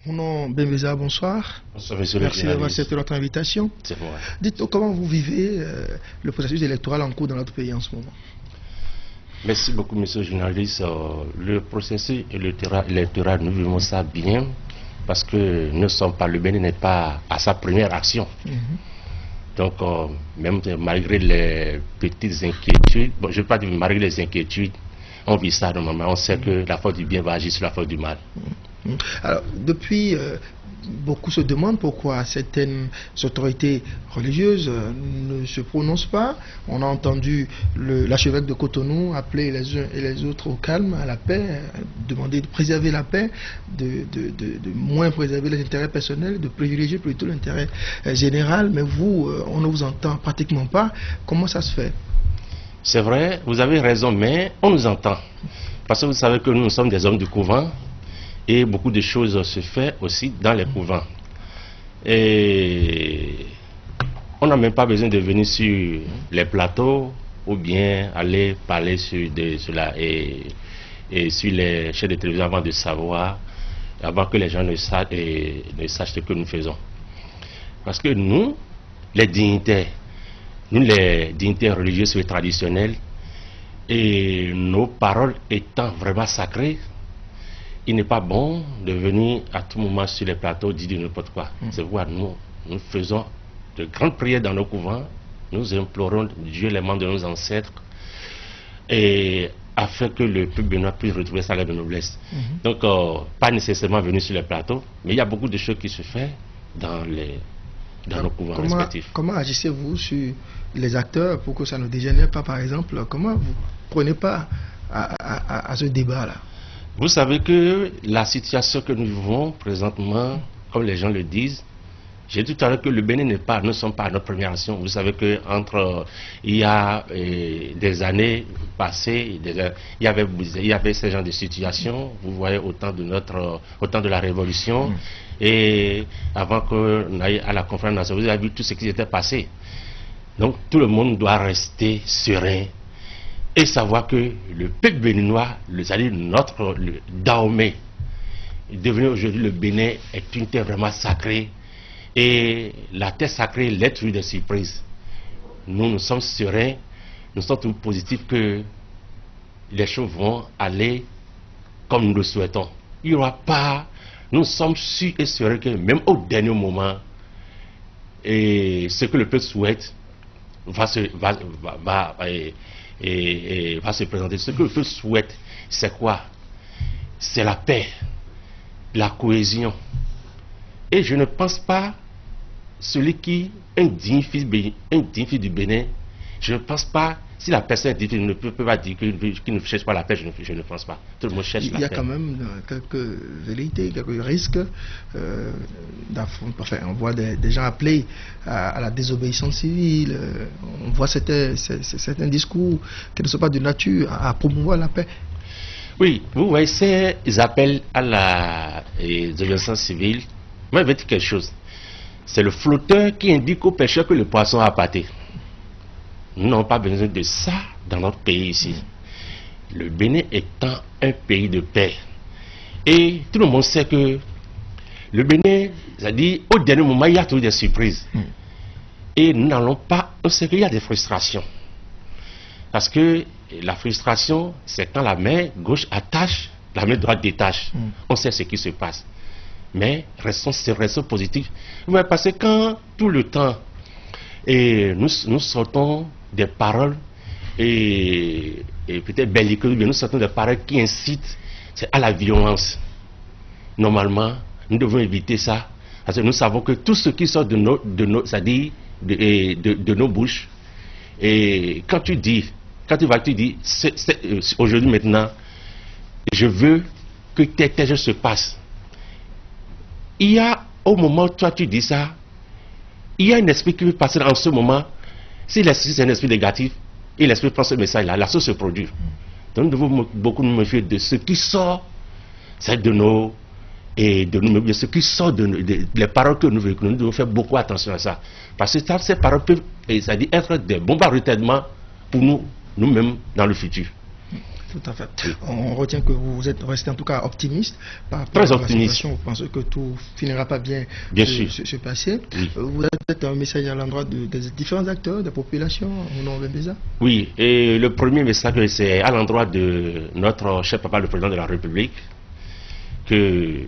Mon nom Bembeza, bonsoir. Bonsoir, monsieur le Merci d'avoir journaliste. accepté notre invitation. C'est vrai. Dites-nous comment vous vivez le processus électoral en cours dans notre pays en ce moment. Merci beaucoup, monsieur le journaliste. Le processus électoral, nous vivons ça bien parce que nous sommes pas, le Bénin n'est pas à sa première action. Donc, même malgré les petites inquiétudes, bon, je ne veux pas dire malgré les inquiétudes, on vit ça normalement. On sait que la force du bien va agir sur la force du mal. Alors, depuis, beaucoup se demandent pourquoi certaines autorités religieuses ne se prononcent pas. On a entendu l'archevêque de Cotonou appeler les uns et les autres au calme, à la paix, demander de préserver la paix, de moins préserver les intérêts personnels, de privilégier plutôt l'intérêt général. Mais vous, on ne vous entend pratiquement pas. Comment ça se fait? C'est vrai, vous avez raison, mais on nous entend. Parce que vous savez que nous sommes des hommes du couvent. Et beaucoup de choses se font aussi dans les couvents. Et on n'a même pas besoin de venir sur les plateaux ou bien aller parler sur cela et sur les chaînes de télévision avant de savoir, avant que les gens ne sachent ce que nous faisons. Parce que nous, les dignitaires religieuses et traditionnelles, et nos paroles étant vraiment sacrées, il n'est pas bon de venir à tout moment sur les plateaux dire n'importe quoi. C'est pourquoi nous faisons de grandes prières dans nos couvents. Nous implorons Dieu, les membres de nos ancêtres, et afin que le peuple béninois puisse retrouver sa lettre de noblesse. Donc, pas nécessairement venir sur les plateaux, mais il y a beaucoup de choses qui se font dans nos couvents respectifs. Comment agissez-vous sur les acteurs pour que ça ne dégénère pas, par exemple? Comment vous prenez part à ce débat-là? Vous savez que la situation que nous vivons présentement, comme les gens le disent, j'ai dit tout à l'heure que le Bénin nous ne sommes pas à notre première action. Vous savez que il y a des années passées, il y avait ce genre de situation. Vous voyez au temps de la Révolution et avant qu'on aille à la conférence nationale, vous avez vu tout ce qui s'était passé. Donc tout le monde doit rester serein et savoir que le peuple béninois, c'est-à-dire notre Dahomey, devenu aujourd'hui le Bénin, est une terre vraiment sacrée. Et la terre sacrée, l'être des surprises. Nous sommes sereins, nous sommes tout positifs que les choses vont aller comme nous le souhaitons. Il n'y aura pas, nous sommes sûrs et sereins que même au dernier moment, et ce que le peuple souhaite va se présenter. Ce que le peuple souhaite, c'est quoi? C'est la paix, la cohésion. Et je ne pense pas celui qui est un digne fils du Bénin, je ne pense pas, si la personne est digne, ne peut pas dire qu'il ne cherche pas la paix, je ne pense pas. Tout le monde cherche la paix. Il y a quand même quelques velléités, quelques risques. On voit des gens appeler à la désobéissance civile. On voit certains discours qui ne sont pas de nature à promouvoir la paix. Oui, vous voyez, ces appels à la désobéissance civile, moi je vais dire quelque chose. C'est le flotteur qui indique aux pêcheurs que le poisson a pâté. Nous n'avons pas besoin de ça dans notre pays ici. Le Bénin étant un pays de paix. Et tout le monde sait que le Bénin, c'est-à-dire au dernier moment, il y a toujours des surprises. Et nous n'allons pas, on sait qu'il y a des frustrations. Parce que la frustration, c'est quand la main gauche attache, la main droite détache. On sait ce qui se passe. Mais restons positifs. Parce que quand tout le temps, nous sortons des paroles et peut-être belliqueuses, nous sortons des paroles qui incitent à la violence. Normalement, nous devons éviter ça. Parce que nous savons que tout ce qui sort de nos bouches, et quand tu dis aujourd'hui maintenant, je veux que tes gestes se passent. Il y a, au moment où toi tu dis ça, il y a un esprit qui veut passer en ce moment. Si l'esprit c'est un esprit négatif, et l'esprit prend ce message-là, la chose se produit. Donc nous devons beaucoup nous méfier de ce qui sort, c'est de nos, ce qui sort les paroles que nous véhiculons. Nous devons faire beaucoup attention à ça. Parce que ces paroles peuvent, c'est-à-dire être des bombes à retardement pour nous-mêmes dans le futur. Tout à fait. Oui. On retient que vous êtes resté en tout cas optimiste par rapport Très à la optimiste. situation. Vous pensez que tout finira pas bien, Bien sûr. se passer. Oui. Vous avez peut-être un message à l'endroit des différents acteurs, des populations au nom de Bembeza? Oui, et le premier message, c'est à l'endroit de notre cher papa, le président de la République, que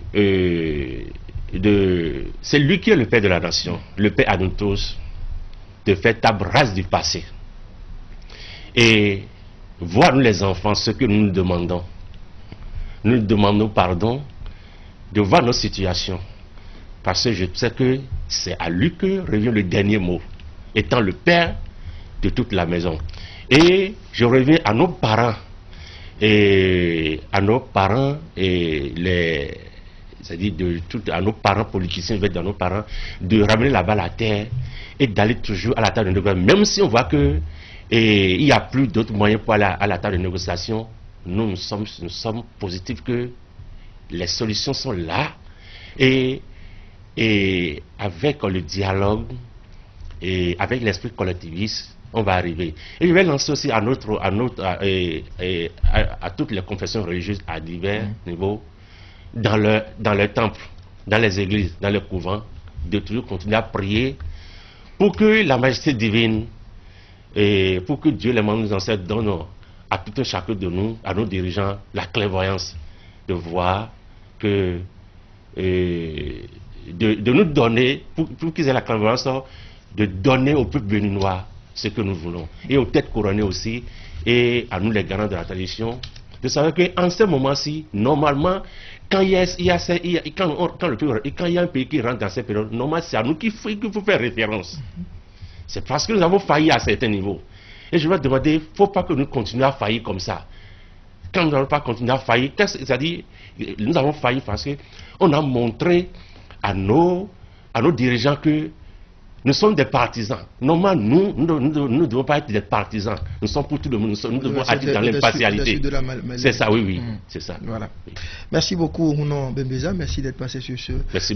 c'est lui qui est le père de la nation, le père à nous tous, de faire table rase du passé. Et voir nous les enfants ce que nous nous demandons. Nous demandons pardon de voir nos situations. Parce que je sais que c'est à lui que revient le dernier mot, étant le père de toute la maison. Et je reviens à nos parents, et à nos parents, et c'est-à-dire à nos parents politiciens, à nos parents, de ramener la balle à terre et d'aller toujours à la table de négociation. Même si on voit que il n'y a plus d'autres moyens pour aller à la table de négociation, nous sommes positifs que les solutions sont là, et avec le dialogue et avec l'esprit collectiviste, on va arriver. Et je vais lancer aussi à toutes les confessions religieuses à divers niveaux, dans le temple, dans les églises, dans les couvents, de toujours continuer à prier pour que la majesté divine et pour que Dieu, les membres de nos ancêtres, donne à tout un chacun de nous, à nos dirigeants, la clairvoyance de voir que de nous donner, pour qu'ils aient la clairvoyance, de donner au peuple béninois ce que nous voulons. Et aux têtes couronnées aussi, et à nous les garants de la tradition, de savoir qu'en ce moment-ci, normalement, quand il y a un pays qui rentre dans cette période, normalement, c'est à nous qu'il faut faire référence. C'est parce que nous avons failli à certains niveaux. Et je vais demander, il ne faut pas que nous continuions à faillir comme ça. Quand nous n'allons pas continuer à faillir, c'est-à-dire, nous avons failli parce qu'on a montré à nos dirigeants que nous sommes des partisans. Normalement, nous ne devons pas être des partisans. Nous sommes pour tout le monde. Nous devons agir dans l'impartialité. C'est ça, oui, c'est ça. Voilà. Merci beaucoup, Rounon Bembeza. Merci d'être passé sur ce. Merci.